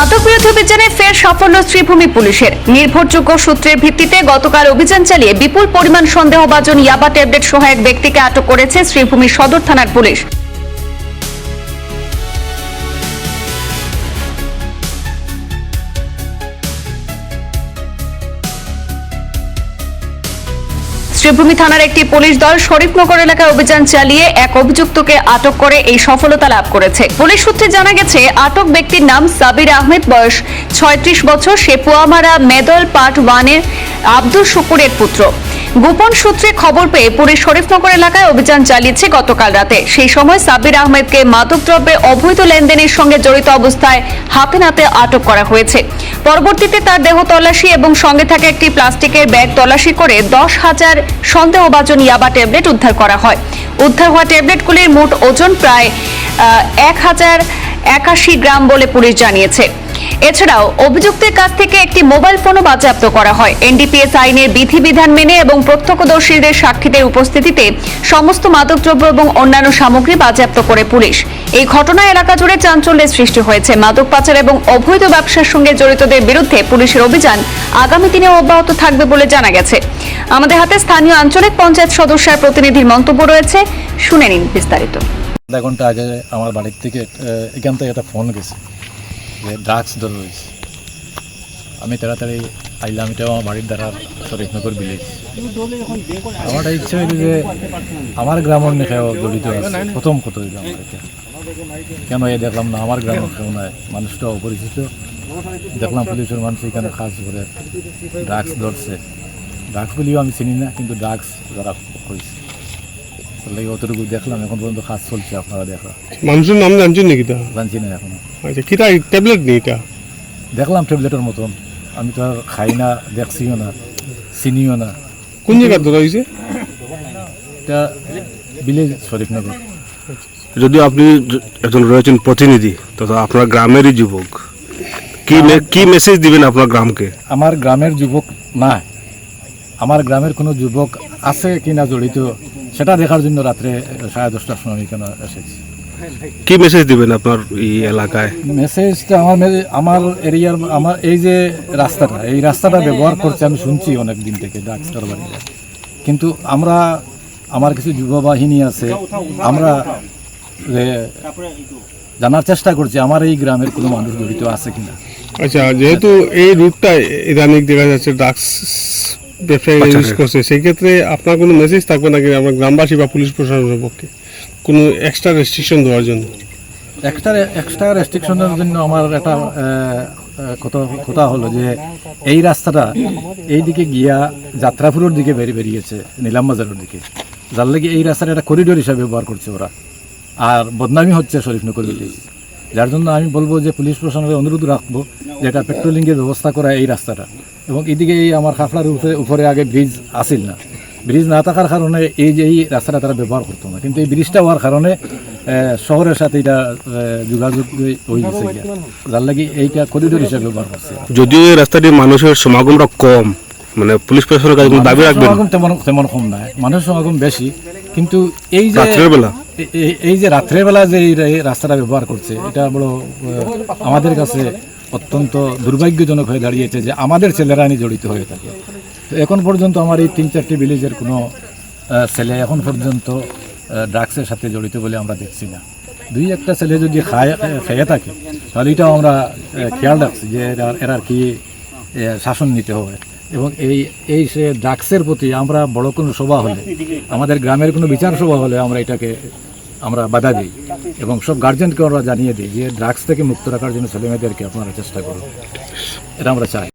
মাদক বিরোধী অভিযানে ফের সাফল্য শ্রীভূমি পুলিশের। নির্ভরযোগ্য সূত্রের ভিত্তিতে গতকাল অভিযান চালিয়ে বিপুল পরিমাণ সন্দেহভাজন ইয়াবা ট্যাবলেট সহ এক ব্যক্তিকে আটক করেছে শ্রীভূমি সদর থানার পুলিশ। শ্রীভূমি থানার একটি পুলিশ দল শরীফনগর এলাকায় অভিযান চালিয়ে এক অভিযুক্তকে আটক করে এই সফলতা লাভ করেছে। পুলিশ সূত্রে জানা গেছে, আটক ব্যক্তির নাম সাবির আহমেদ, বয়স ৩৬ বছর। সে পুয়ামারা মেদল পার্ট 1-এর আব্দুল শুকুরের পুত্র। গোপন সূত্রে খবর পেয়ে পুলিশ শরীফনগর এলাকায় অভিযান চালিয়েছে গতকাল রাতে। সেই সময় সাবির আহমেদকে মাদকদ্রব্যের অবৈধ লেনদেনের সঙ্গে জড়িত অবস্থায় হাতে নাতে আটক করা হয়েছে। পরবর্তীতে তার দেহ তল্লাশি এবং সঙ্গে থাকা একটি প্লাস্টিকের ব্যাগ তল্লাশি করে 10,000 সন্দেহভাজন ইয়াবা ট্যাবলেট উদ্ধার করা হয়। উদ্ধার হওয়া ট্যাবলেটগুলির মোট ওজন প্রায় 1081 গ্রাম বলে পুলিশ জানিয়েছে। এছাড়াও অভিযুক্তের কাছ থেকে একটি মোবাইল ফোনও বাজেয়াপ্ত করা হয়। এনডিপিএস আইনের বিধিবিধান মেনে এবং প্রত্যক্ষদর্শীদের সাক্ষীদের উপস্থিতিতে সমস্ত মাদকদ্রব্য এবং অন্যান্য সামগ্রী বাজেয়াপ্ত করে পুলিশ। এই ঘটনায় এলাকা জুড়ে চাঞ্চল্যের সৃষ্টি হয়েছে। মাদক পাচার এবং অবৈধ ব্যবসার সঙ্গে জড়িতদের বিরুদ্ধে পুলিশের অভিযান আগামী দিনেও অব্যাহত থাকবে বলে জানা গেছে। আমাদের হাতে স্থানীয় আঞ্চলিক পঞ্চায়েত সদস্যের প্রতিনিধির মন্তব্য রয়েছে, শুনে নিন বিস্তারিত। আধা ঘন্টা আগে আমার বাড়ির থেকে এখান থেকে একটা ফোন গেছে যে ড্রাগস ধরে রয়েছে। আমি তাড়াতাড়ি আইলাম, এটা আমার বাড়ির দ্বারা শরীফনগর ভিলেজ। আমার ইচ্ছা হইল যে আমার গ্রামের নেখাও জড়িত আছে, প্রথম কত হইল আমার এটা কেন এই দেখলাম না আমার গ্রামের কেউ নয়, মানুষটা অপরিচিত। দেখলাম পুলিশের মানুষ এখানে কাজ করে ড্রাগস ধরছে। ড্রাগসগুলিও আমি চিনি না, কিন্তু ড্রাগস যারা করেছে অতটুকু দেখলাম। এখন পর্যন্ত কাজ চলছে, আপনারা দেখা। মানুষের নাম জানছেন নাকি? জানছি না এখন। আচ্ছা, কিটা ট্যাবলেট নেই? এটা দেখলাম ট্যাবলেটের মতন, আমি তো আর খাই না, দেখছিও না, চিনিও না। কোন জায়গায় ধরা হয়েছে? এটা ভিলেজ শরীফনগর। যদি আপনি একজন রয়েছেন প্রতিনিধি, তো আপনার গ্রামেরই যুবক, কি মেসেজ দিবেন আপনার গ্রামকে? আমার গ্রামের যুবক না, আমার গ্রামের কোনো যুবক আছে কিনা জড়িত সেটা দেখার জন্য রাত্রে 10:30টার সময় এখানে এসেছি। কি মেসেজ দিবেন আপনার এই এলাকায়? মেসেজটা আমার এরিয়ার, আমার এই যে রাস্তাটা, এই রাস্তাটা ব্যবহার করছে আমি শুনছি অনেক দিন থেকে ড্রাগস কারবারিরা। কিন্তু আমার কিছু যুব বাহিনী আছে, আমরা জানার চেষ্টা করছি আমার এই গ্রামের কোনো মানুষ জড়িত আছে কিনা। আচ্ছা, যেহেতু এই রুটটা ইদানিং দেখা যাচ্ছে ড্রাগস ব্যবসায়ী ইউজ করছে, সেই ক্ষেত্রে আপনার কোনো মেসেজ থাকবে নাকি আমার গ্রামবাসী বা পুলিশ প্রশাসনের পক্ষে কোনো এক্সট্রা রেস্ট্রিকশন দেওয়ার জন্য? এক্সট্রা রেস্ট্রিকশনের জন্য আমার একটা কথা হলো যে এই রাস্তাটা এই দিকে গিয়া যাত্রাপুরের দিকে বেরিয়েছে, নীলামবাজারের দিকে, যার লাগে এই রাস্তাটা একটা করিডোর হিসাবে ব্যবহার করছে ওরা। আর বদনামি হচ্ছে শরীফনগর ভিলেজ। যার জন্য আমি বলবো যে পুলিশ প্রশাসনের অনুরোধ রাখবো যে এটা পেট্রোলিংয়ের ব্যবস্থা করা এই রাস্তাটা। এবং এদিকে এই আমার খাফলার উপরে আগে ব্রিজ আসিল না, ব্রিজ না থাকার কারণে এই যে এই রাস্তাটা তারা ব্যবহার করতো না, কিন্তু এই ব্রিজটা হওয়ার কারণে শহরের সাথে এটা যোগাযোগ হয়ে গেছে, যার লাগে এইটা করিডোর হিসেবে ব্যবহার করছে। যদিও এই রাস্তাটি মানুষের সমাগমটা কম, মানে পুলিশ প্রশাসনের কাছে কোনো দাবি রাখবেন? তেমন কম নয়, মানুষের সমাগম বেশি, কিন্তু এই যে রাত্রের বেলা যে এই রাস্তাটা ব্যবহার করছে, এটা বড় আমাদের কাছে অত্যন্ত দুর্ভাগ্যজনক হয়ে দাঁড়িয়েছে যে আমাদের ছেলেরা জড়িত হয়ে থাকে। তো এখন পর্যন্ত আমার এই 3-4টি ভিলেজের কোনো ছেলে এখন পর্যন্ত ড্রাগসের সাথে জড়িত বলে আমরা দেখছি না। 2-1টা ছেলে যদি খেয়ে থাকে তাহলে এটাও আমরা খেয়াল রাখছি যে এরা কি শাসন নিতে হবে। এবং এই সে ড্রাগসের প্রতি আমরা বড় কোনো সভা হলে, আমাদের গ্রামের কোনো বিচার সভা হলে আমরা এটাকে আমরা বাধা দিই এবং সব গার্জেনকে আমরা জানিয়ে দিই যে ড্রাগস থেকে মুক্ত রাখার জন্য ছেলেমেয়েদেরকে আপনারা চেষ্টা করুন, এটা আমরা চাই।